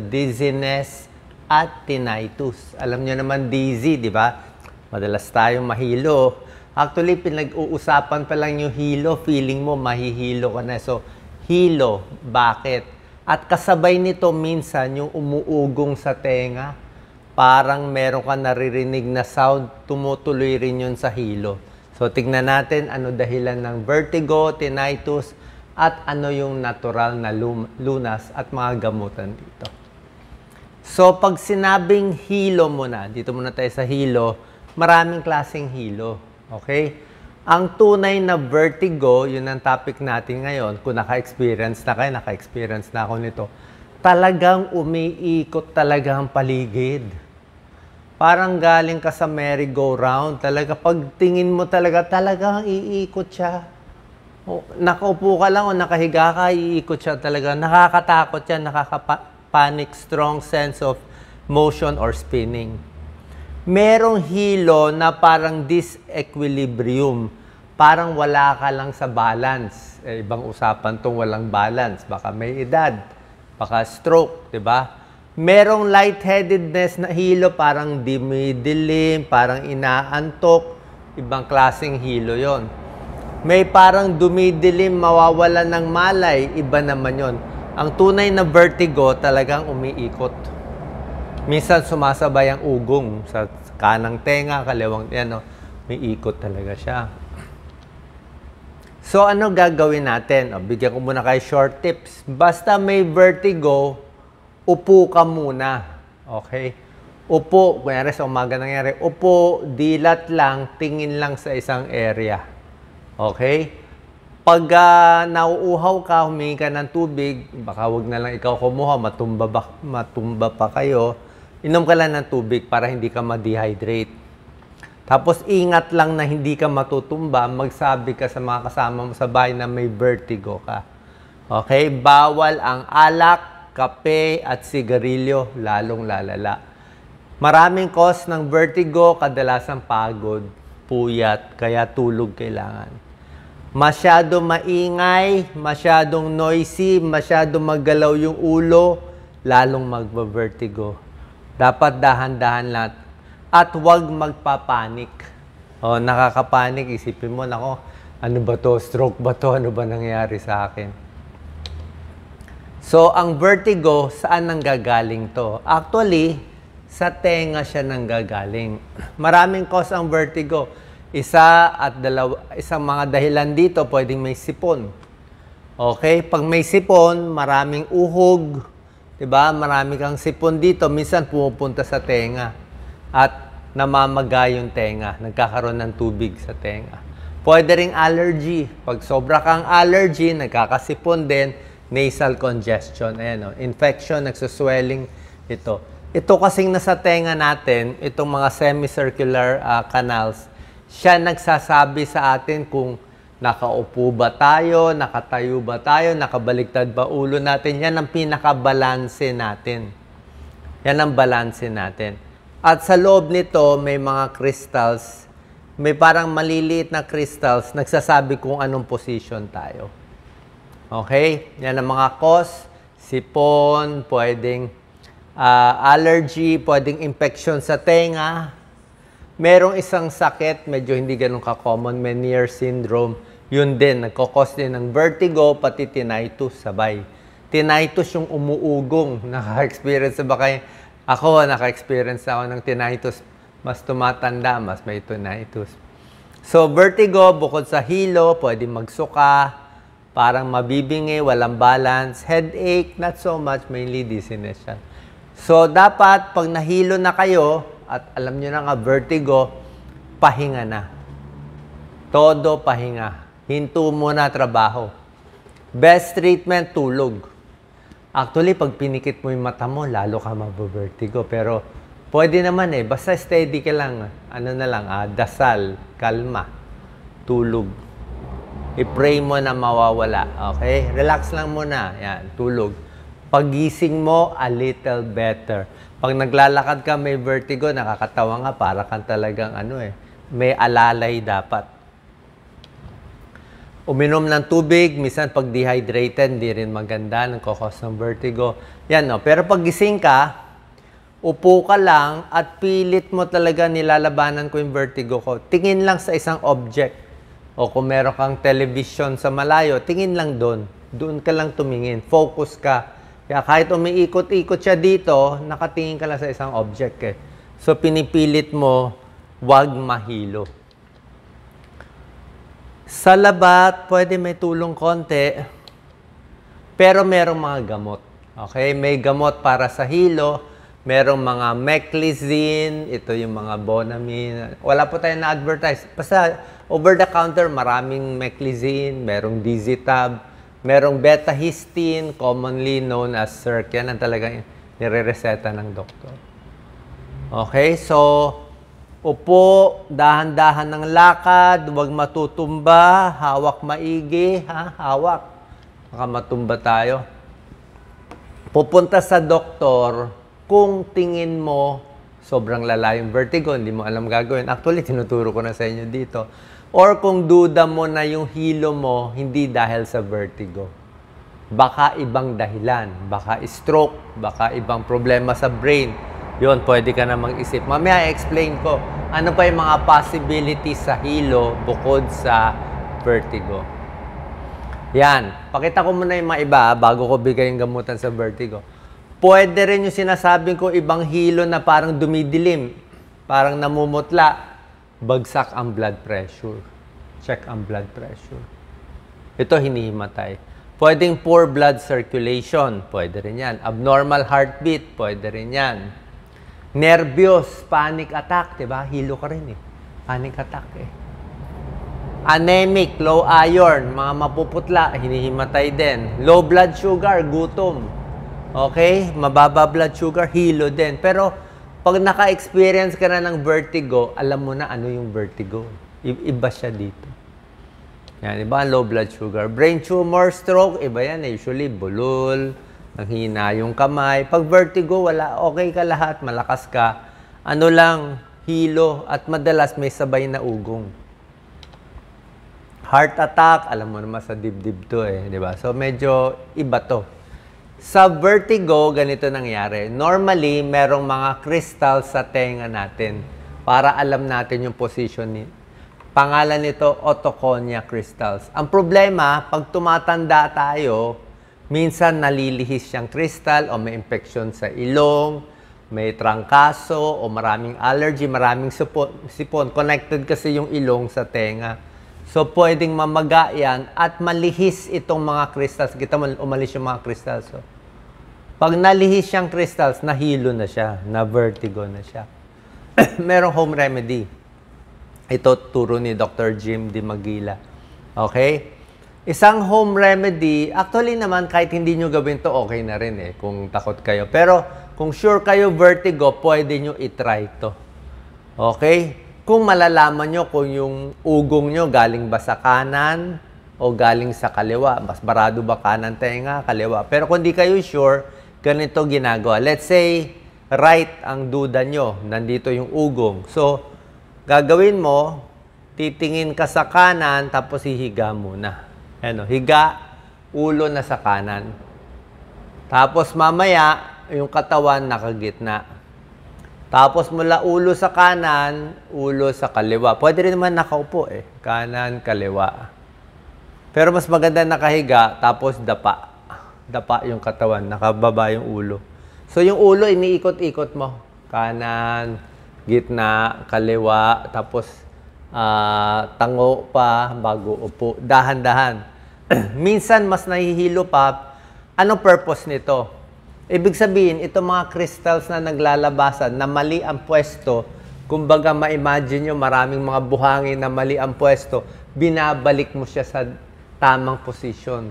dizziness at tinnitus. Alam niyo naman dizzy, di ba? Madalas tayong mahilo. Actually, pinag-uusapan pa lang yung hilo, feeling mo mahihilo ka na. So, hilo, bakit? At kasabay nito minsan yung umuugong sa tenga. Parang meron ka naririnig na sound, tumutuloy rin yun sa hilo. So, tignan natin ano dahilan ng vertigo, tinnitus, at ano yung natural na lunas at mga gamutan dito. So, pag sinabing hilo muna, dito muna tayo sa hilo, maraming klaseng hilo. Okay? Ang tunay na vertigo, yun ang topic natin ngayon. Kung naka-experience na kayo, naka-experience na ako nito, talagang umiikot talaga ang paligid. Parang galing ka sa merry-go-round. Talaga, pag tingin mo talagang iikot siya. O, nakaupo ka lang o nakahiga ka, iikot siya talaga. Nakakatakot yan, nakaka-panic, strong sense of motion or spinning. Merong hilo na parang disequilibrium. Parang wala ka lang sa balance. Ibang usapan tong walang balance. Baka may edad, baka stroke, di ba? Merong lightheadedness na hilo, parang dumidilim, parang inaantok. Ibang klaseng hilo yon. May parang dumidilim, mawawalan ng malay, iba naman yon. Ang tunay na vertigo talagang umiikot. Minsan sumasabay ang ugong sa kanang tenga, kaliwang yan, may ikot talaga siya. So ano gagawin natin? Bigyan ko muna kayo short tips. Basta may vertigo, upo ka muna. Okay? Upo, kunyari sa umaga nangyari, upo, dilat lang, tingin lang sa isang area. Okay? Pag nauuhaw ka, humingi ka ng tubig, baka wag na lang ikaw kumuha, matumba pa kayo, inom ka lang ng tubig para hindi ka ma-dehydrate. Tapos ingat lang na hindi ka matutumba, magsabi ka sa mga kasama mo sa bahay na may vertigo ka. Okay? Bawal ang alak, kape at sigarilyo, lalong lalala. Maraming cause ng vertigo, kadalasan pagod, puyat, kaya tulog kailangan. Masyado maingay, masyadong noisy, masyadong maggalaw yung ulo, lalong magba-vertigo. Dapat dahan-dahan lang. At huwag magpapanik. O, nakakapanik, isipin mo, nako, ano ba to? Stroke ba to? Ano ba nangyari sa akin? So, ang vertigo, saan nanggagaling to? Actually, sa tenga siya nanggagaling. Maraming cause ang vertigo. Isang mga dahilan dito, pwedeng may sipon. Okay? Pag may sipon, maraming uhog. Diba? Marami kang sipon dito. Minsan pumupunta sa tenga. At namamaga yung tenga. Nagkakaroon ng tubig sa tenga. Pwede ring allergy. Pag sobra kang allergy, nagkakasipon din. Nasal congestion. Ayan, infection, nagsuswelling ito. Ito kasing nasa tenga natin, itong mga semicircular canals, siya nagsasabi sa atin kung nakaupo ba tayo, nakatayo ba tayo, nakabaliktad ba ulo natin. Yan ang pinakabalanse natin. Yan ang balanse natin. At sa loob nito, may mga crystals. May parang maliliit na crystals, nagsasabi kung anong position tayo. Okay? Yan ang mga cause. Sipon, pwedeng allergy, pwedeng infection sa tenga. Merong isang sakit, medyo hindi ganun ka-common, Meniere syndrome. Yun din, nagkakos din ng vertigo, pati tinnitus sabay. Tinnitus yung umuugong. Naka-experience ba kayo? Ako, naka-experience ako ng tinnitus. Mas tumatanda, mas may tinnitus. So, vertigo, bukod sa hilo, pwedeng magsuka, parang mabibingi, walang balance, headache, not so much, mainly dizziness yan. So, dapat, pag nahilo na kayo, at alam nyo na nga, vertigo, pahinga na. Todo pahinga. Hinto muna trabaho. Best treatment, tulog. Actually, pag pinikit mo yung mata mo, lalo ka mag-vertigo. Pero, pwede naman basta steady ka lang. Ano na lang, dasal, kalma, tulog. I-pray mo na mawawala. Okay? Relax lang muna. Yan, tulog. Pagising mo, a little better. Pag naglalakad ka, may vertigo, nakakatawa nga, para kang talagang may alalay dapat. Uminom ng tubig, minsan pag dehydrated, hindi rin maganda, nagkakos ng vertigo. Yan, no? Pero pag gising ka, upo ka lang at pilit mo talaga nilalabanan ko yung vertigo ko. Tingin lang sa isang object. O kung meron kang television sa malayo, tingin lang doon. Doon ka lang tumingin. Focus ka. Kaya kahit umiikot-ikot siya dito, nakatingin ka lang sa isang object eh. So, pinipilit mo, wag mahilo. Sa labat, pwede may tulong konti, pero merong mga gamot. Okay? May gamot para sa hilo, merong mga Meclizine, ito yung mga Bonamine. Wala po tayong na-advertise. Basta, over-the-counter, maraming Meclizine, merong Dizitab, merong Betahistine, commonly known as Circ. Yan ang talagang nire-reseta ng doktor. Okay, so, upo, dahan-dahan ng lakad, huwag matutumba, hawak maigi, ha? Hawak. Baka matumba tayo. Pupunta sa doktor kung tingin mo sobrang lala yung vertigo, hindi mo alam gagawin. Actually, tinuturo ko na sa inyo dito. Or kung duda mo na yung hilo mo, hindi dahil sa vertigo. Baka ibang dahilan. Baka stroke, baka ibang problema sa brain. Yun, pwede ka na mag-isip. Mamaya explain ko ano pa yung mga possibilities sa hilo bukod sa vertigo. Yan. Pakita ko muna yung mga iba bago ko bigay yung gamutan sa vertigo. Pwede rin yung sinasabing ko ibang hilo na parang dumidilim, parang namumutla, bagsak ang blood pressure. Check ang blood pressure. Ito hinihimatay. Pwedeng poor blood circulation, pwede rin yan. Abnormal heartbeat, pwede rin yan. Nervyos, panic attack, diba? Hilo ka rin eh. Panic attack eh. Anemic, low iron, mga mapuputla, hinihimatay din. Low blood sugar, gutom. Okay? Mababa blood sugar, hilo din. Pero pag naka-experience ka na ng vertigo, alam mo na ano yung vertigo. Iba siya dito. Yan, iba ang low blood sugar. Brain tumor, stroke, iba yan. Usually, bulol, nanghina yung kamay. Pag vertigo, wala, okay ka lahat, malakas ka. Ano lang, hilo, at madalas may sabay na ugong. Heart attack, alam mo naman sa dibdib to eh, di ba? So, medyo iba to. Sa vertigo, ganito nangyari. Normally, merong mga crystal sa tenga natin para alam natin yung position ni. Pangalan nito, otoconia crystals. Ang problema, pag tumatanda tayo, minsan nalilihis siyang crystal o may infection sa ilong, may trangkaso o maraming allergy, maraming sipon. Connected kasi yung ilong sa tenga. So, pwedeng mamaga yan at malihis itong mga crystals. Kita mo, umalis yung mga crystals. So, pag nalihis siyang crystals, nahilo na siya, na vertigo na siya. Merong home remedy. Ito, turo ni Dr. Jim Di Magila. Okay? Isang home remedy, actually naman, kahit hindi nyo gawin to, okay na rin eh, kung takot kayo. Pero, kung sure kayo vertigo, pwede nyo itry to. Okay? Kung malalaman nyo kung yung ugong nyo galing ba sa kanan o galing sa kaliwa. Mas barado ba kanan tenga, kaliwa. Pero kung di kayo sure, ganito ginagawa. Let's say, right ang duda nyo. Nandito yung ugong. So, gagawin mo, titingin ka sa kanan, tapos hihiga muna. Ano, higa, ulo na sa kanan. Tapos mamaya, yung katawan nakagitna. Tapos mula ulo sa kanan, ulo sa kaliwa. Pwede rin naman nakaupo eh. Kanan, kaliwa. Pero mas maganda nakahiga, tapos dapa. Dapa yung katawan, nakababa yung ulo. So yung ulo, iniikot-ikot mo. Kanan, gitna, kaliwa, tapos tango pa bago upo. Dahan-dahan. Minsan, mas nahihilo pa. Anong purpose nito? Ibig sabihin, itong mga crystals na naglalabasan, na mali ang pwesto, kumbaga ma-imagine nyo, maraming mga buhangin na mali ang pwesto, binabalik mo siya sa tamang posisyon.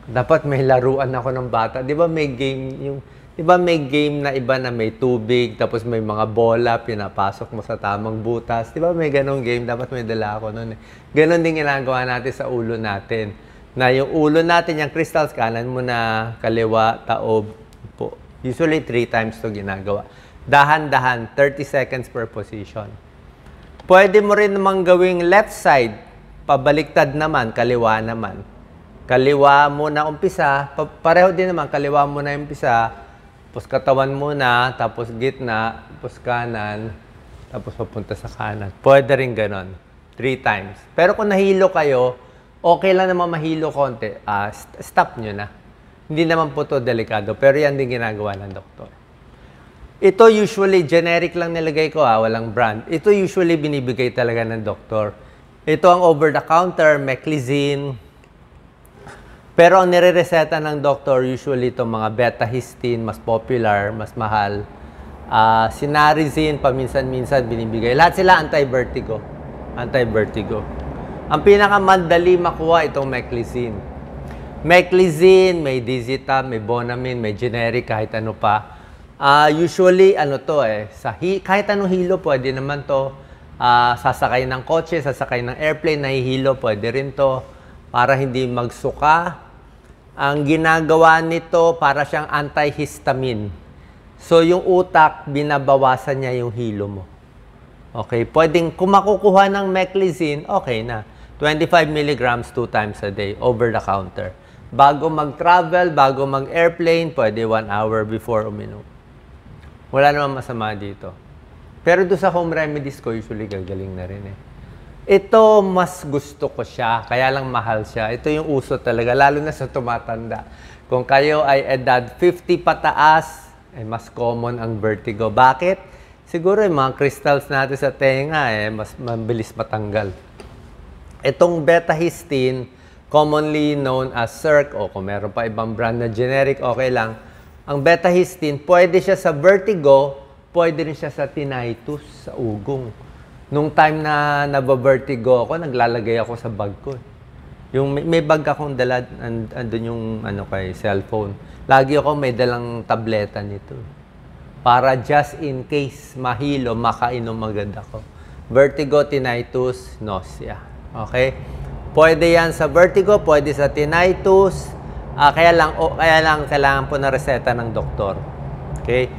Dapat may laruan ako ng bata. Di ba may game, may game na iba na may tubig, tapos may mga bola, pinapasok mo sa tamang butas. Di ba may ganong game? Dapat may dala ako noon eh. Ganon din ginagawa natin sa ulo natin. Na yung ulo natin, yung crystals, kanan mo na, kaliwa, taob, po. Usually 3 times to ginagawa. Dahan-dahan, 30 seconds per position. Pwede mo rin namang gawing left side, pabaliktad naman, kaliwa naman. Kaliwa muna umpisa, pareho din naman, kaliwa muna umpisa, Tapos katawan muna, tapos gitna, tapos kanan, tapos papunta sa kanan. Pwede rin ganon. 3 times. Pero kung nahilo kayo, okay lang naman mahilo konti. Stop nyo na. Hindi naman po to delikado. Pero yan din ginagawa ng doktor. Ito usually, generic lang nilagay ko walang brand. Ito usually binibigay talaga ng doktor. Ito ang over-the-counter, Meclizine. Pero ang nire-reseta ng doktor, usually itong mga beta-histine, mas popular, mas mahal. Sinarizine, paminsan-minsan binibigay. Lahat sila anti-vertigo. Anti-vertigo. Ang pinakamadali makuha itong Meclizine. Meclizine, may Dizitab, may Bonamine, may generic, kahit ano pa. Usually, kahit anong hilo, pwede naman to. Sasakay ng kotse, sasakay ng airplane, nahihilo, pwede rin to. Para hindi magsuka. Ang ginagawa nito, para siyang antihistamine. So, yung utak, binabawasan niya yung hilo mo. Okay, pwedeng, kung makukuha ng Meclizine, okay na. 25 milligrams 2 times a day, over the counter. Bago mag-travel, bago mag-airplane, pwede 1 hour before uminom. Wala naman masama dito. Pero doon sa home remedies ko, usually gagaling na rin Ito, mas gusto ko siya, kaya lang mahal siya. Ito yung uso talaga, lalo na sa tumatanda. Kung kayo ay edad 50 pataas, mas common ang vertigo. Bakit? Siguro yung mga crystals natin sa tenga, mas mabilis matanggal. Itong beta-histine, commonly known as Circ, o kung meron pa ibang brand na generic, okay lang. Ang beta-histine, pwede siya sa vertigo, pwede rin siya sa tinnitus, sa ugong. Nung time na nabavertigo ako, naglalagay ako sa bag ko. Yung may bag akong dala, andun yung cellphone. Lagi ako may dalang tableta nito. Para just in case mahilo, makainom agad ako. Vertigo, tinnitus, nausea. Okay? Pwede yan sa vertigo, pwede sa tinnitus. Kaya lang kailangan po na reseta ng doktor. Okay?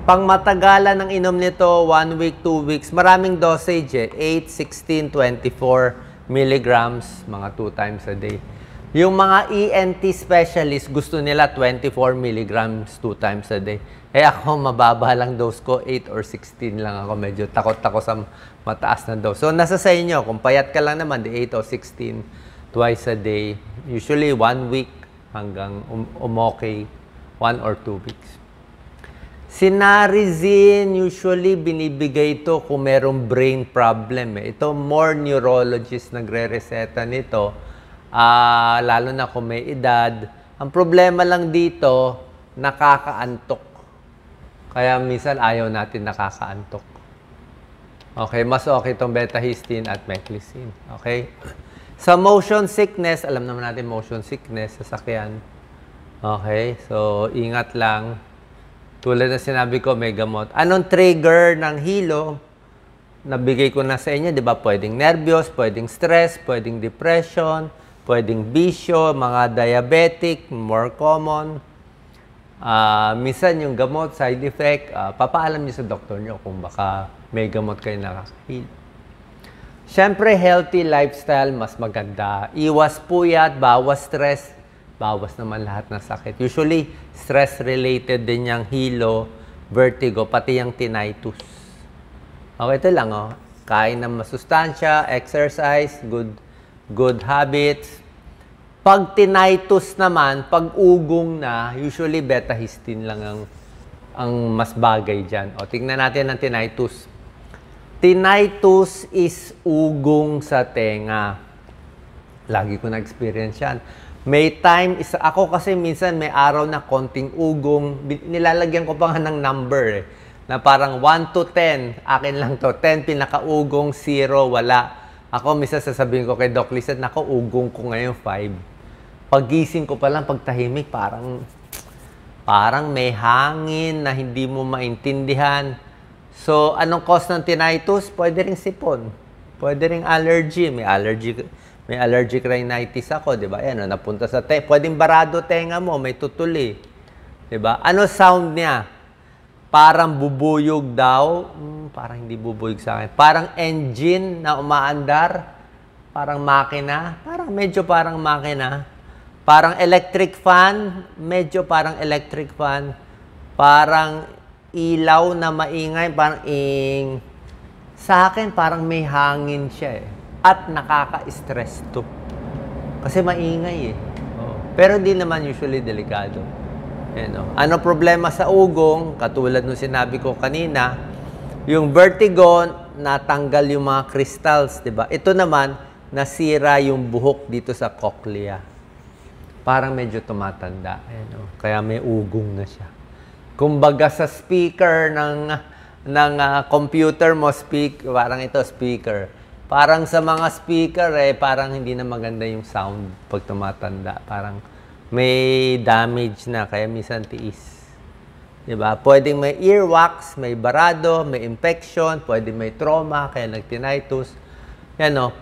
Pang matagalan ng inom nito, 1 week, 2 weeks, maraming dosage 8, 16, 24 milligrams, mga 2 times a day. Yung mga ENT specialist, gusto nila 24 milligrams 2 times a day. Ako, mababa lang dose ko, 8 or 16 lang ako. Medyo takot ako sa mataas na dose. So, nasa sa inyo, kung payat ka lang naman, 8 or 16 twice a day. Usually, 1 week hanggang umokay, 1 or 2 weeks. Sinarizine, usually binibigay ito kung merong brain problem. Ito, more neurologist nagre-reseta nito, lalo na kung may edad. Ang problema lang dito, nakakaantok. Kaya minsan ayaw natin nakakaantok. Okay, mas okay itong beta-histine at Meclizine. Okay? Sa motion sickness, alam naman natin motion sickness, sasakyan. Okay, so ingat lang. Tulad na sinabi ko, may gamot. Anong trigger ng hilo? Nabigay ko na sa inyo, di ba? Pwedeng nervyos, pwedeng stress, pwedeng depression, pwedeng bisyo, mga diabetic, more common. Minsan yung gamot, side effect, papaalam niyo sa doktor niyo kung baka may gamot kayo nakakahilo. Siyempre, healthy lifestyle, mas maganda. Iwas puyat, bawas stress, bawas naman lahat ng sakit. Usually, stress-related din yung hilo, vertigo, pati yung tinnitus. Okay, ito lang, kain ng masustansya, exercise, good habits. Pag tinnitus naman, pag ugong na, usually beta-histine lang ang mas bagay dyan. Tingnan natin ang tinnitus. Tinnitus is ugong sa tenga. Lagi ko na-experience yan. May time, ako kasi minsan may araw na konting ugong, nilalagyan ko pa nga ng number na parang 1 to 10, akin lang to, 10 pinakaugong, 0, wala. Ako minsan sasabihin ko kay Doc Lizette, nako, ugong ko ngayon 5. Pagising ko pa lang, pagtahimik, parang may hangin na hindi mo maintindihan. So, anong cause ng tinnitus? Pwede ring sipon. Pwede ring allergy. May allergic rhinitis ako, di ba? Ayan, napunta sa pwedeng barado tenga mo, may tutuli. Di ba? Ano sound niya? Parang bubuyog daw. Parang hindi bubuyog sa akin. Parang engine na umaandar. Parang makina. Parang makina. Parang electric fan. Medyo parang electric fan. Parang ilaw na maingay, parang sa akin, parang may hangin siya eh. At nakaka-stress to. Kasi maingay eh. Pero hindi naman usually delikado. Ano problema sa ugong? Katulad nung sinabi ko kanina, yung vertigo, natanggal yung mga crystals, di ba? Ito naman, nasira yung buhok dito sa cochlea. Parang medyo tumatanda. Kaya may ugong na siya. Kumbaga sa speaker ng computer mo, parang ito speaker. Parang sa mga speaker parang hindi na maganda yung sound pag tumatanda. Parang may damage na, kaya minsan tiis. Diba? Pwedeng may earwax, may barado, may infection, pwedeng may trauma, kaya nag-tinnitus.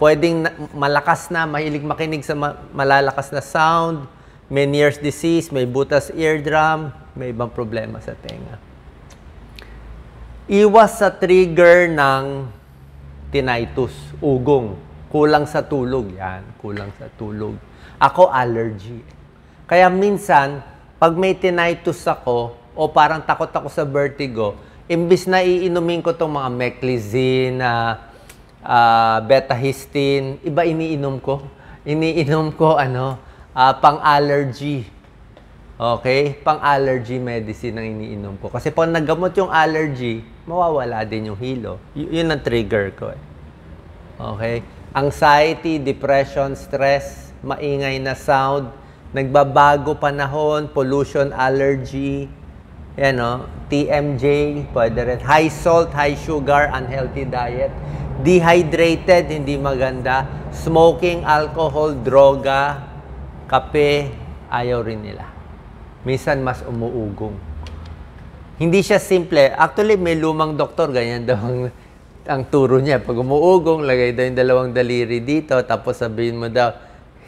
Pwedeng malakas na, mahilig makinig sa malalakas na sound, may Meniere's disease, may butas eardrum, may ibang problema sa tenga. Iwas sa trigger ng tinnitus, ugong. Kulang sa tulog. Yan, kulang sa tulog. Ako, allergy. Kaya minsan, pag may tinnitus ako, o parang takot ako sa vertigo, imbis na iinumin ko itong mga meclizine, betahistine, iba iniinom ko. Iniinom ko, pang-allergy. Okay? Pang-allergy medicine ang iniinom ko. Kasi pag naggamot yung allergy, mawawala din yung hilo. Yun ang trigger ko eh. Okay? Anxiety, depression, stress, maingay na sound, nagbabago panahon, pollution, allergy, TMJ, pwede rin. High salt, high sugar, unhealthy diet. Dehydrated, hindi maganda. Smoking, alcohol, droga, kape, ayaw rin nila. Minsan mas umuugong. Hindi siya simple. Actually, may lumang doktor, ganyan daw ang turo niya. Pag umuugong, lagay daw yung dalawang daliri dito, tapos sabihin mo daw,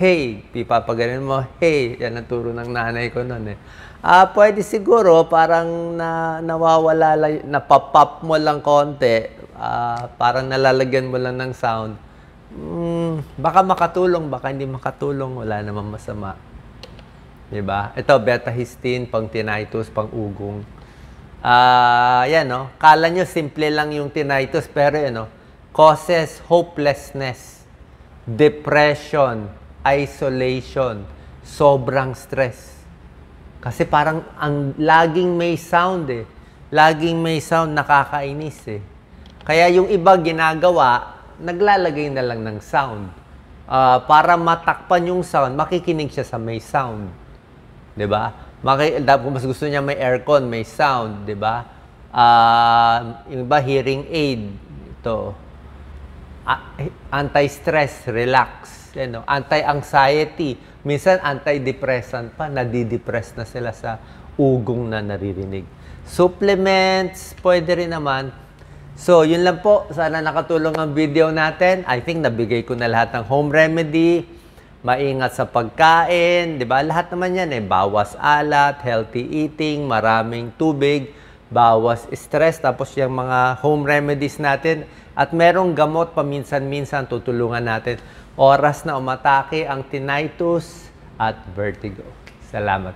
hey, pipapaganin mo, hey, yan ang turo ng nanay ko noon eh. Pwede siguro, parang nawawala, napapop mo lang konti, parang nalalagyan mo lang ng sound. Baka makatulong, baka hindi makatulong, wala namang masama. Diba? Ito, betahistine, pang tinnitus, pang ugong. Kala nyo simple lang yung tinnitus, pero causes hopelessness, depression, isolation, sobrang stress. Kasi parang laging may sound eh. Laging may sound, nakakainis eh. Kaya yung iba ginagawa, naglalagay na lang ng sound. Para matakpan yung sound, makikinig siya sa may sound. 'Di ba? Kung mas gusto niya may aircon, may sound, 'di ba? Yung iba hearing aid, ito. Anti-stress, relax, anti-anxiety, minsan antidepressant pa, nadidepress na sila sa ugong na naririnig. Supplements, pwede rin naman. So, yun lang po. Sana nakatulong ang video natin. I think nabigay ko na lahat ng home remedy. Maingat sa pagkain, di ba? Lahat naman yan eh. Bawas alat, healthy eating, maraming tubig, bawas stress, tapos yung mga home remedies natin. At merong gamot paminsan-minsan tutulungan natin. Oras na umatake ang tinnitus at vertigo. Salamat.